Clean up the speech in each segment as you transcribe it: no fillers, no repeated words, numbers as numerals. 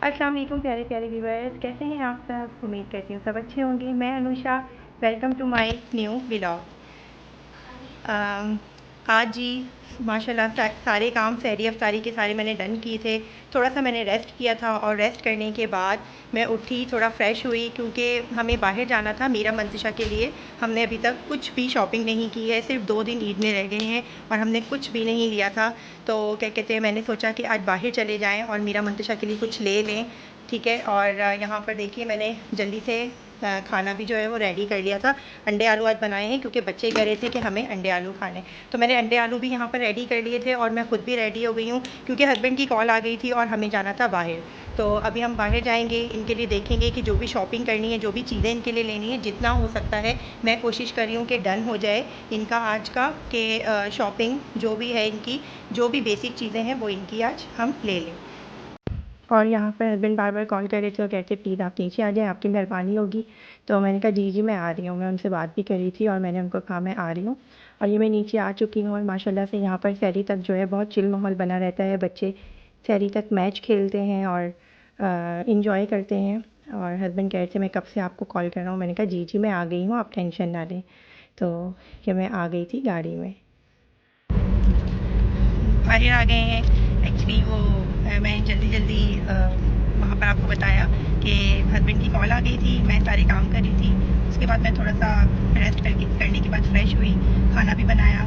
अस्सलाम वालेकुम प्यारे प्यारे व्यूअर्स, कैसे हैं आप सब। उम्मीद करती हूँ सब अच्छे होंगे। मैं Anusha, welcome to my new vlog. आज जी माशाल्लाह सारे काम सहरी अफ्तारी के सारे मैंने डन किए थे। थोड़ा सा मैंने रेस्ट किया था और रेस्ट करने के बाद मैं उठी, थोड़ा फ्रेश हुई क्योंकि हमें बाहर जाना था मीरा मंतशा के लिए। हमने अभी तक कुछ भी शॉपिंग नहीं की है, सिर्फ 2 दिन ईद में रह गए हैं और हमने कुछ भी नहीं लिया था। तो क्या कहते हैं, मैंने सोचा कि आज बाहर चले जाएँ और मीरा मंतशा के लिए कुछ ले लें। ठीक है। और यहाँ पर देखिए मैंने जल्दी से खाना भी जो है वो रेडी कर लिया था। अंडे आलू आज बनाए हैं क्योंकि बच्चे कह रहे थे कि हमें अंडे आलू खाने, तो मैंने अंडे आलू भी यहाँ पर रेडी कर लिए थे और मैं ख़ुद भी रेडी हो गई हूँ क्योंकि हस्बैंड की कॉल आ गई थी और हमें जाना था बाहर। तो अभी हम बाहर जाएंगे, इनके लिए देखेंगे कि जो भी शॉपिंग करनी है, जो भी चीज़ें इनके लिए लेनी है, जितना हो सकता है मैं कोशिश कर रही हूँ कि डन हो जाए इनका आज का, कि शॉपिंग जो भी है इनकी, जो भी बेसिक चीज़ें हैं वो इनकी आज हम ले लें। और यहाँ पर हस्बैंड बार बार कॉल कर रहे थे और कहते प्लीज़ आप नीचे आ जाएँ, आपकी मेहरबानी होगी। तो मैंने कहा जी मैं आ रही हूँ। मैं उनसे बात भी कर रही थी और मैंने उनको कहा मैं आ रही हूँ। और ये मैं नीचे आ चुकी हूँ और माशाल्लाह से यहाँ पर सहरी तक जो है बहुत चिल माहौल बना रहता है। बच्चे सहरी तक मैच खेलते हैं और इंजॉय करते हैं। और हस्बैंड कह रहे थे मैं कब से आपको कॉल कर रहा हूँ। मैंने कहा जी मैं आ गई हूँ, आप टेंशन ना लें। तो ये मैं आ गई थी गाड़ी में। बाहर आ गए हैं। एक्चुअली वो मैं जल्दी वहाँ पर आपको बताया कि हस्बैंड की कॉल आ गई थी, मैं सारे काम कर रही थी। उसके बाद मैं थोड़ा सा रेस्ट करने के बाद फ्रेश हुई, खाना भी बनाया।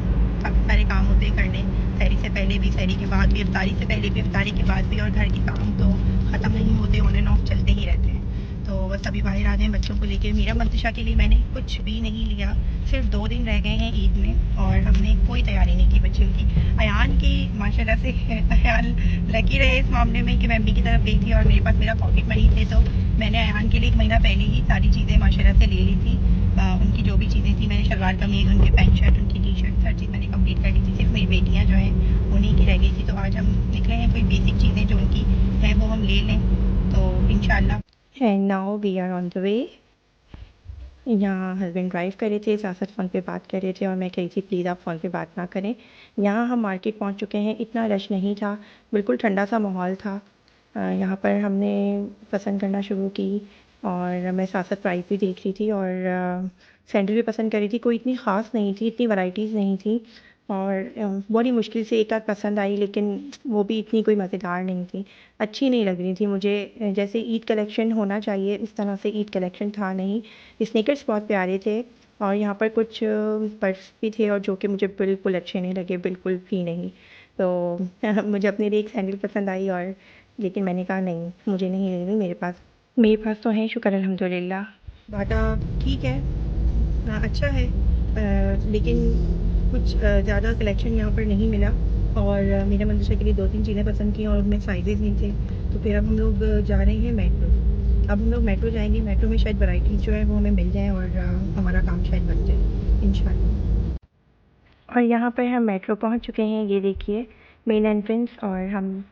अब सारे काम होते हैं करने, सहरी से पहले भी, सहरी के बाद भी, इफ्तारी से पहले भी, इफ्तारी के बाद भी। और घर के काम तो ख़त्म नहीं होते, ऑन एंड ऑफ चलते ही रहते हैं। तो बस अभी बाहर आ गए बच्चों को लेकर। मीरा मंतशा के लिए मैंने कुछ भी नहीं लिया, सिर्फ 2 दिन रह गए हैं ईद में और हमने कोई तैयारी नहीं की बच्चों की। अयान की माशाल्लाह से अयान लकी रहे इस मामले में कि मैं अम्मी की तरफ गई थी और मेरे पास मेरा पॉकेट मनी थे, तो मैंने अयान के लिए 1 महीना पहले ही सारी चीज़ें माशाल्लाह से ले ली थी। उनकी जो भी चीज़ें थी, मैंने शलवार कमीज़, उनके पैंट शर्ट, उनकी टी शर्ट, हर चीज़ मैंने कंप्लीट कर ली थी। सिर्फ मेरी बेटियाँ जो हैं उन्हीं की रह गई थी। तो आज हम निकले हैं, कोई बेसिक चीज़ें जो उनकी हैं वो हम ले लें तो इंशाल्लाह। And now we are on the way. यहाँ हस्बैंड ड्राइव कर रहे थे, साथ साथ फ़ोन पे बात कर रहे थे और मैं कही थी प्लीज़ आप फ़ोन पे बात ना करें। यहाँ हम मार्केट पहुँच चुके हैं। इतना रश नहीं था, बिल्कुल ठंडा सा माहौल था। यहाँ पर हमने पसंद करना शुरू की और मैं साथ साथ प्राइस भी देख रही थी और सैंडल भी पसंद कर रही थी। कोई इतनी ख़ास नहीं थी, इतनी वैराइटीज़ नहीं थी और बड़ी मुश्किल से एक आध पसंद आई, लेकिन वो भी इतनी कोई मज़ेदार नहीं थी, अच्छी नहीं लग रही थी मुझे। जैसे ईद कलेक्शन होना चाहिए इस तरह से ईद कलेक्शन था नहीं। स्नीकर्स बहुत प्यारे थे और यहाँ पर कुछ पर्स भी थे और जो कि मुझे बिल्कुल अच्छे नहीं लगे, बिल्कुल भी नहीं। तो मुझे अपने लिए एक सैंडल पसंद आई और लेकिन मैंने कहा नहीं, मुझे नहीं लेनी। मेरे पास तो है, शुक्र अल्हम्दुलिल्लाह। बाटा ठीक है, अच्छा है, लेकिन कुछ ज़्यादा कलेक्शन यहाँ पर नहीं मिला और मेरे मंदिर के लिए 2-3 चीज़ें पसंद की और उनमें साइजेज़ नहीं थे। तो फिर अब हम लोग जा रहे हैं मेट्रो। अब हम लोग मेट्रो जाएंगे, मेट्रो में शायद वैराइटीज़ जो है वो हमें मिल जाए और हमारा काम शायद बन जाए इंशाल्लाह। और यहाँ पर हम मेट्रो पहुँच चुके हैं। ये देखिए मेन एंट्रेंस और हम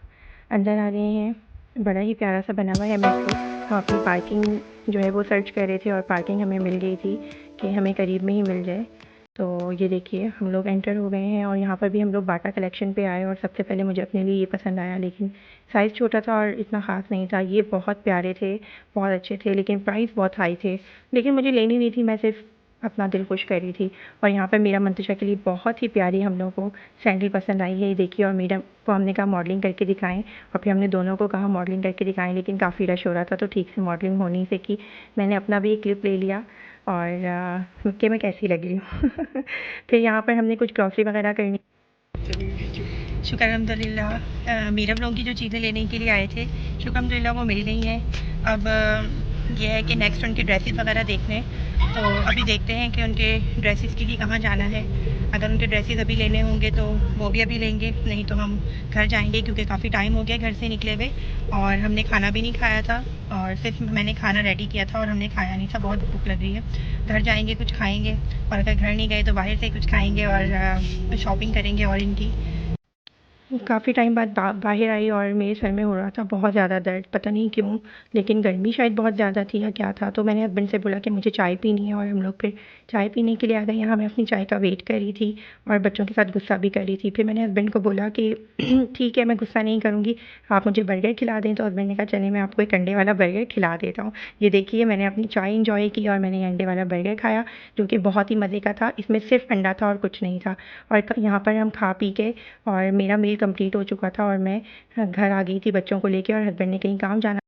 अंदर आ रहे हैं। बड़ा ही प्यारा सा बना हुआ है मेट्रो। हम अपनी पार्किंग जो है वो सर्च कर रहे थे और पार्किंग हमें मिल गई थी कि हमें करीब में ही मिल जाए। तो ये देखिए हम लोग एंटर हो गए हैं और यहाँ पर भी हम लोग बाटा कलेक्शन पे आए और सबसे पहले मुझे अपने लिए ये पसंद आया, लेकिन साइज़ छोटा था और इतना ख़ास नहीं था। ये बहुत प्यारे थे, बहुत अच्छे थे, लेकिन प्राइस बहुत हाई थे। लेकिन मुझे लेनी नहीं थी, मैं सिर्फ अपना दिल खुश कर रही थी। और यहाँ पर मीरा मंतशा के लिए बहुत ही प्यारी हम लोगों को सैंडल पसंद आई है। ये देखिए, और मीरा को हमने कहा मॉडलिंग करके दिखाएं और फिर हमने दोनों को कहा मॉडलिंग करके दिखाएं, लेकिन काफ़ी रश हो रहा था तो ठीक से मॉडलिंग हो नहीं सकी। मैंने अपना भी एक क्लिप ले लिया और कि मैं कैसी लग रही हूँ। फिर यहाँ पर हमने कुछ ग्रॉसरी वगैरह करनी। शुक्र अल्हम्दुलिल्लाह मीरा लोगों की जो चीज़ें लेने के लिए आए थे, शुक्र अल्हम्दुलिल्लाह वो मिल गई हैं। अब ये है कि नेक्स्ट उनके ड्रेसेस वगैरह देखने, तो अभी देखते हैं कि उनके ड्रेसेस के लिए कहाँ जाना है। अगर उनके ड्रेसेस अभी लेने होंगे तो वो भी अभी लेंगे, नहीं तो हम घर जाएंगे क्योंकि काफ़ी टाइम हो गया घर से निकले हुए और हमने खाना भी नहीं खाया था और सिर्फ मैंने खाना रेडी किया था और हमने खाया नहीं था। बहुत भूख लग रही है, घर जाएंगे कुछ खाएंगे और अगर घर नहीं गए तो बाहर से कुछ खाएंगे और शॉपिंग करेंगे और इनकी। काफ़ी टाइम बाद बाहर आई और मेरे सर में हो रहा था बहुत ज़्यादा दर्द, पता नहीं क्यों, लेकिन गर्मी शायद बहुत ज़्यादा थी या क्या था। तो मैंने हस्बैंड से बोला कि मुझे चाय पीनी है और हम लोग फिर चाय पीने के लिए आ गए। यहाँ मैं अपनी चाय का वेट कर रही थी और बच्चों के साथ गुस्सा भी कर रही थी। फिर मैंने हस्बैंड को बोला कि ठीक है, मैं गुस्सा नहीं करूँगी, आप मुझे बर्गर खिला दें। तो हस्बैंड ने कहा चलिए मैं आपको एक अंडे वाला बर्गर खिला देता हूँ। ये देखिए, मैंने अपनी चाय इंजॉय की और मैंने अंडे वाला बर्गर खाया, जो कि बहुत ही मज़े का था। इसमें सिर्फ अंडा था और कुछ नहीं था। और यहाँ पर हम खा पी के और मेरा मील कंप्लीट हो चुका था और मैं घर आ गई थी बच्चों को लेके, और हस्बैंड ने कहीं काम जाना।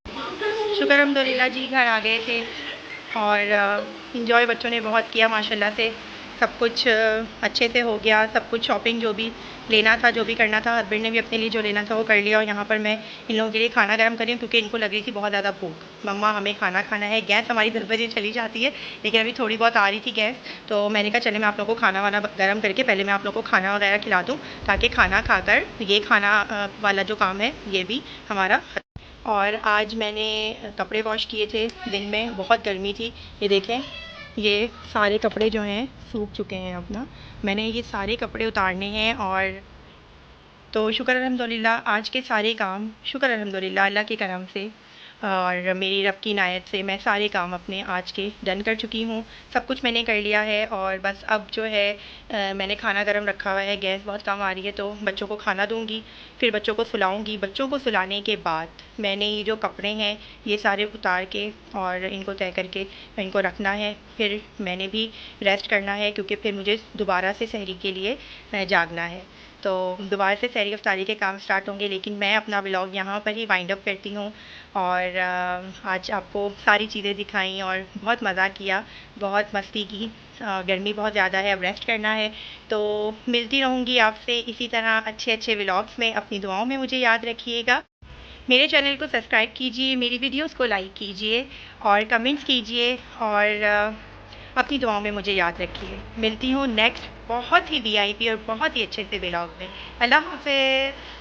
शुक्र अल्हम्दुलिल्लाह जी, घर आ गए थे और इन्जॉय बच्चों ने बहुत किया माशाल्लाह से। सब कुछ अच्छे से हो गया, सब कुछ शॉपिंग जो भी लेना था, जो भी करना था, हस्बैंड ने भी अपने लिए जो लेना था वो कर लिया। और यहाँ पर मैं इन लोगों के लिए खाना गर्म कर रही हूँ क्योंकि इनको लग रही थी बहुत ज़्यादा भूख। मम्मा हमें खाना खाना है। गैस हमारी 10 बजे चली जाती है, लेकिन अभी थोड़ी बहुत आ रही थी गैस। तो मैंने कहा चले मैं आप लोगों को खाना वाना गर्म करके पहले मैं आप लोगों को खाना वगैरह खिला दूँ, ताकि खाना खाकर ये खाना वाला जो काम है ये भी हमारा। और आज मैंने कपड़े वॉश किए थे दिन में, बहुत गर्मी थी। ये देखें, ये सारे कपड़े जो हैं सूख चुके हैं अपना। मैंने ये सारे कपड़े उतारने हैं। और तो शुक्र अल्हम्दुलिल्लाह, आज के सारे काम शुक्र अल्हम्दुलिल्लाह अल्लाह के करम से और मेरी रब की इनायत से मैं सारे काम अपने आज के डन कर चुकी हूँ। सब कुछ मैंने कर लिया है और बस अब जो है मैंने खाना गर्म रखा हुआ है। गैस बहुत कम आ रही है, तो बच्चों को खाना दूँगी, फिर बच्चों को सुलाऊँगी। बच्चों को सुलाने के बाद मैंने ये जो कपड़े हैं ये सारे उतार के और इनको तय करके इनको रखना है। फिर मैंने भी रेस्ट करना है क्योंकि फिर मुझे दोबारा से सहरी के लिए जागना है। तो दोबारा से सहरी अफ्तारी के काम स्टार्ट होंगे, लेकिन मैं अपना व्लॉग यहाँ पर ही वाइंड अप करती हूँ। और आज आपको सारी चीज़ें दिखाई और बहुत मज़ा किया, बहुत मस्ती की। गर्मी बहुत ज़्यादा है, अब रेस्ट करना है। तो मिलती रहूँगी आपसे इसी तरह अच्छे अच्छे व्लॉग्स में। अपनी दुआओं में मुझे याद रखिएगा। मेरे चैनल को सब्सक्राइब कीजिए, मेरी वीडियोस को लाइक कीजिए और कमेंट्स कीजिए और अपनी दुआओं में मुझे याद रखिए। मिलती हूँ नेक्स्ट बहुत ही वीआईपी और बहुत ही अच्छे से व्लॉग में। अल्लाह हाफ़िज़।